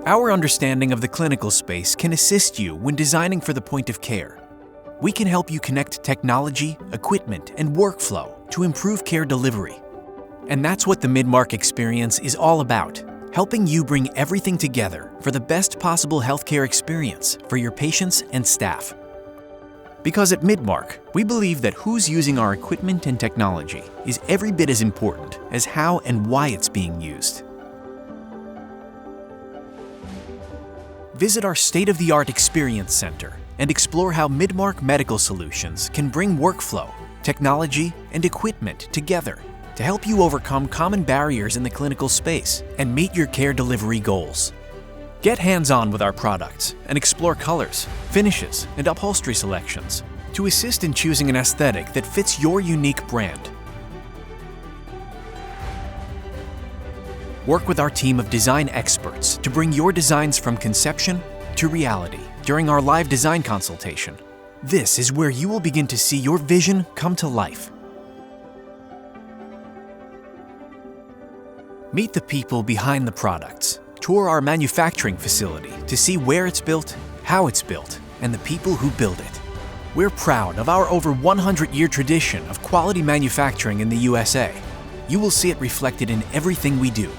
Our understanding of the clinical space can assist you when designing for the point of care. We can help you connect technology, equipment, and workflow to improve care delivery. And that's what the Midmark experience is all about, helping you bring everything together for the best possible healthcare experience for your patients and staff. Because at Midmark, we believe that who's using our equipment and technology is every bit as important as how and why it's being used. Visit our state-of-the-art experience center and explore how Midmark Medical Solutions can bring workflow, technology, and equipment together to help you overcome common barriers in the clinical space and meet your care delivery goals. Get hands-on with our products and explore colors, finishes, and upholstery selections to assist in choosing an aesthetic that fits your unique brand. Work with our team of design experts to bring your designs from conception to reality during our live design consultation. This is where you will begin to see your vision come to life. Meet the people behind the products. Tour our manufacturing facility to see where it's built, how it's built, and the people who build it. We're proud of our over 100-year tradition of quality manufacturing in the USA. You will see it reflected in everything we do.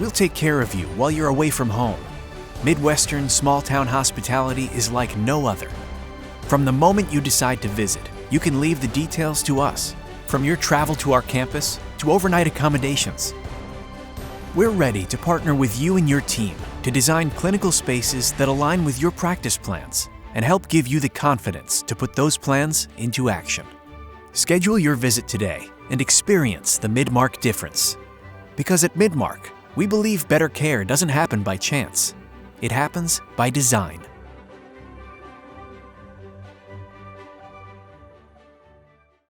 We'll take care of you while you're away from home. Midwestern small-town hospitality is like no other. From the moment you decide to visit, you can leave the details to us, from your travel to our campus to overnight accommodations. We're ready to partner with you and your team to design clinical spaces that align with your practice plans and help give you the confidence to put those plans into action. Schedule your visit today and experience the Midmark difference. Because at Midmark, we believe better care doesn't happen by chance. It happens by design.